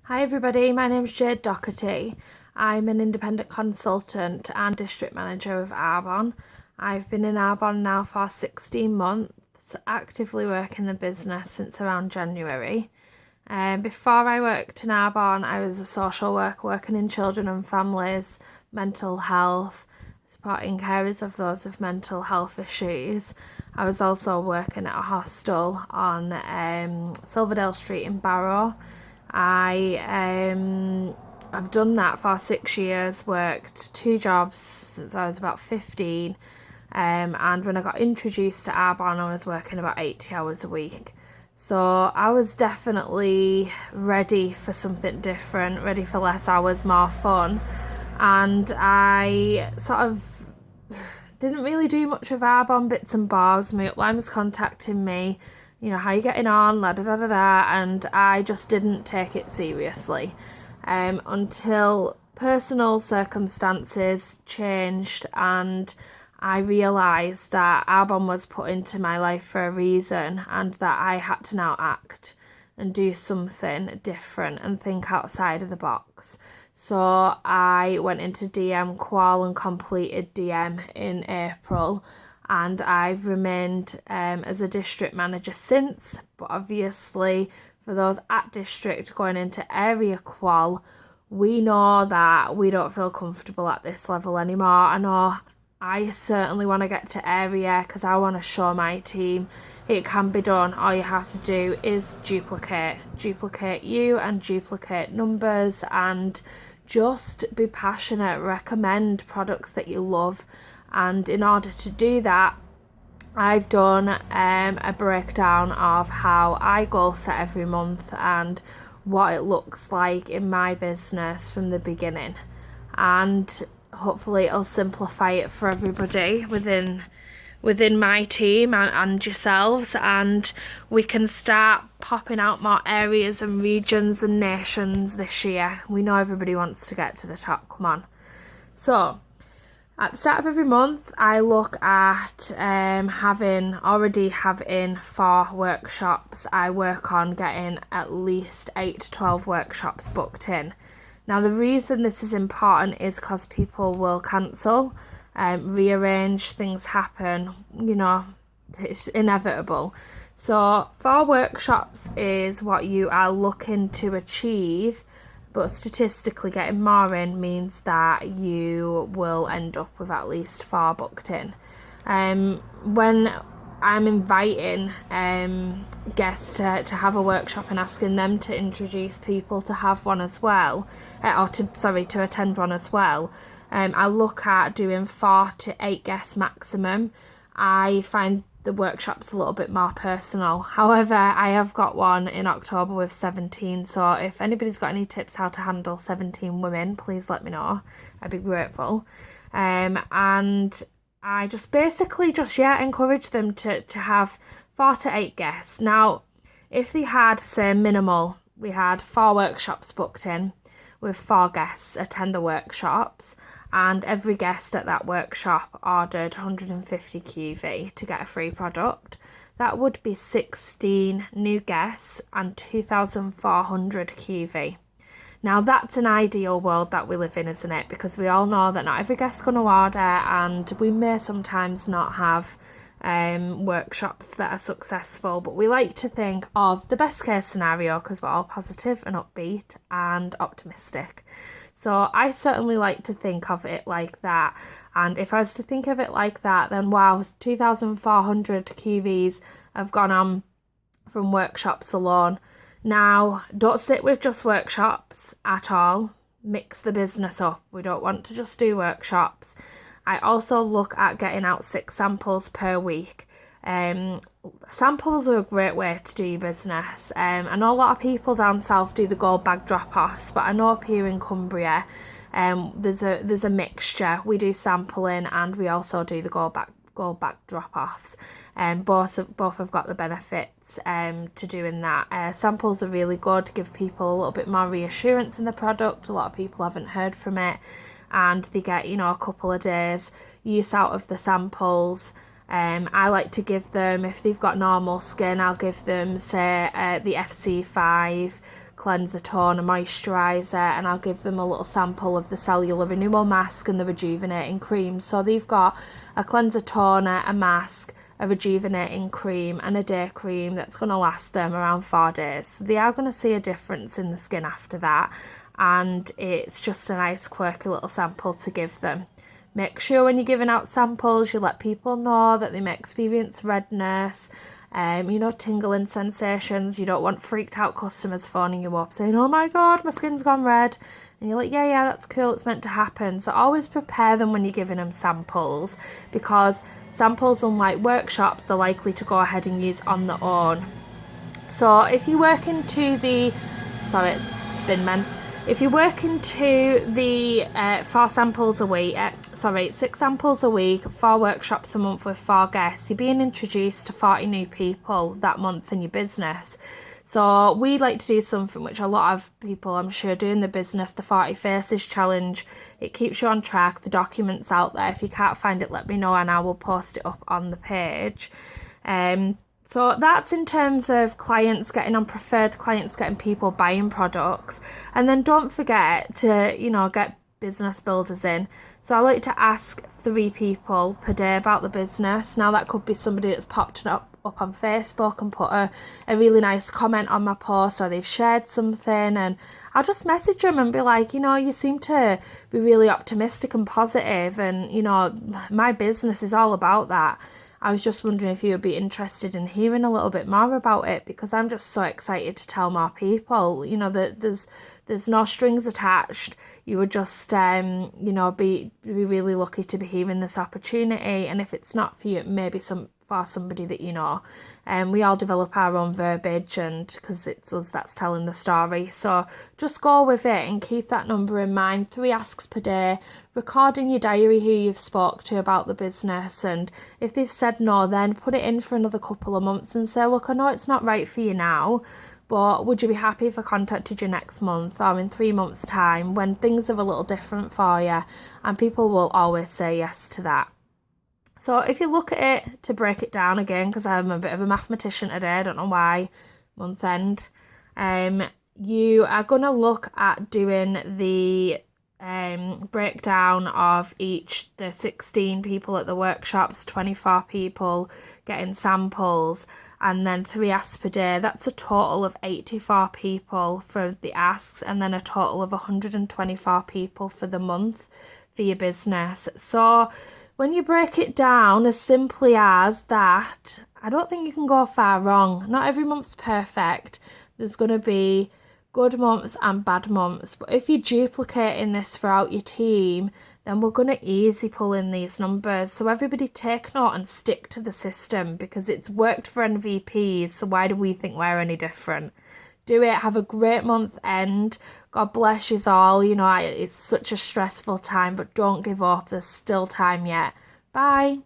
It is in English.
Hi everybody, my name's Jade Doherty. I'm an independent consultant and district manager of Arbonne. I've been in Arbonne now for 16 months, actively working the business since around January. Before I worked in Arbonne, I was a social worker working in children and families, mental health, supporting carers of those with mental health issues. I was also working at a hostel on Silverdale Street in Barrow. I've done that for 6 years, worked 2 jobs since I was about 15. And when I got introduced to Arbonne, I was working about 80 hours a week. So I was definitely ready for something different, ready for less hours, more fun. And I sort of didn't really do much of Arbonne bits and bobs. My upline was contacting me, how you getting on, la da da da da, and I just didn't take it seriously until personal circumstances changed and I realised that Arbonne was put into my life for a reason and that I had to now act and do something different and think outside of the box. So I went into DM Qual and completed DM in April, and I've remained as a district manager since. But obviously for those at district going into area Qual, we know that we don't feel comfortable at this level anymore. I know I certainly want to get to area because I want to show my team it can be done. All you have to do is duplicate you and duplicate numbers and just be passionate, recommend products that you love. And in order to do that, I've done a breakdown of how I goal set every month and what it looks like in my business from the beginning. And hopefully it'll simplify it for everybody within my team and yourselves, and we can start popping out more areas and regions and nations this year. We know everybody wants to get to the top, come on. So at the start of every month, I look at having 4 workshops. I work on getting at least 8 to 12 workshops booked in. Now, the reason this is important is because people will cancel, rearrange, things happen, it's inevitable. So 4 workshops is what you are looking to achieve, but statistically getting more in means that you will end up with at least 4 booked in. When I'm inviting guests to have a workshop and asking them to introduce people to have one as well, to attend one as well, I look at doing 4 to 8 guests maximum. I find the workshop's a little bit more personal. However, I have got one in October with 17, so if anybody's got any tips how to handle 17 women, please let me know. I'd be grateful. And I just encourage them to have 4 to 8 guests. Now, if they had, say, minimal, we had 4 workshops booked in with 4 guests attend the workshops, and every guest at that workshop ordered 150 QV to get a free product. That would be 16 new guests and 2,400 QV. Now, that's an ideal world that we live in, isn't it? Because we all know that not every guest's going to order, and we may sometimes not have workshops that are successful, but we like to think of the best case scenario because we're all positive and upbeat and optimistic. So I certainly like to think of it like that. And if I was to think of it like that, then wow, 2,400 QVs have gone on from workshops alone. Now, don't sit with just workshops at all. Mix the business up. We don't want to just do workshops. I also look at getting out 6 samples per week. Samples are a great way to do your business. I know a lot of people down south do the gold bag drop-offs, but I know up here in Cumbria, there's a mixture. We do sampling and we also do the gold bag drop-offs. Both have got the benefits to doing that. Samples are really good, give people a little bit more reassurance in the product. A lot of people haven't heard from it, and they get a couple of days use out of the samples. I like to give them, if they've got normal skin, I'll give them, say, the FC5 cleanser, toner, moisturiser, and I'll give them a little sample of the cellular renewal mask and the rejuvenating cream. So they've got a cleanser, toner, a mask, a rejuvenating cream and a day cream that's going to last them around 4 days. So they are going to see a difference in the skin after that, and it's just a nice quirky little sample to give them. Make sure when you're giving out samples you let people know that they may experience redness, tingling sensations. You don't want freaked out customers phoning you up saying, oh my god, my skin's gone red. And you're like, yeah, that's cool, it's meant to happen. So always prepare them when you're giving them samples, because samples, unlike workshops, they're likely to go ahead and use on their own. So if you work into the, if you're working to the 6 samples a week, 4 workshops a month with 4 guests, you're being introduced to 40 new people that month in your business. So we like to do something which a lot of people, I'm sure, do in the business, the 40 Faces Challenge. It keeps you on track. The document's out there. If you can't find it, let me know and I will post it up on the page. So that's in terms of clients getting on, preferred clients getting people buying products. And then don't forget to, get business builders in. So I like to ask 3 people per day about the business. Now that could be somebody that's popped up on Facebook and put a really nice comment on my post, or they've shared something, and I'll just message them and be like, you seem to be really optimistic and positive, and my business is all about that. I was just wondering if you would be interested in hearing a little bit more about it, because I'm just so excited to tell more people, that there's no strings attached. You would just, be really lucky to be hearing this opportunity. And if it's not for you, maybe for somebody that you know. We all develop our own verbiage, and because it's us that's telling the story. So just go with it and keep that number in mind. 3 asks per day. Record in your diary who you've spoke to about the business, and if they've said no, then put it in for another couple of months and say, look, I know it's not right for you now, but would you be happy if I contacted you next month or in 3 months' time when things are a little different for you? And people will always say yes to that. So if you look at it, to break it down again, because I'm a bit of a mathematician today, I don't know why, month end, you are going to look at doing the breakdown of the 16 people at the workshops, 24 people getting samples, and then 3 asks per day. That's a total of 84 people for the asks, and then a total of 124 people for the month for your business. So when you break it down as simply as that, I don't think you can go far wrong. Not every month's perfect. There's going to be good months and bad months, but if you're duplicating this throughout your team, then we're going to easy pull in these numbers. So everybody take note and stick to the system, because it's worked for MVPs, so why do we think we're any different? Do it. Have a great month end. God bless you all. It's such a stressful time, but don't give up. There's still time yet. Bye.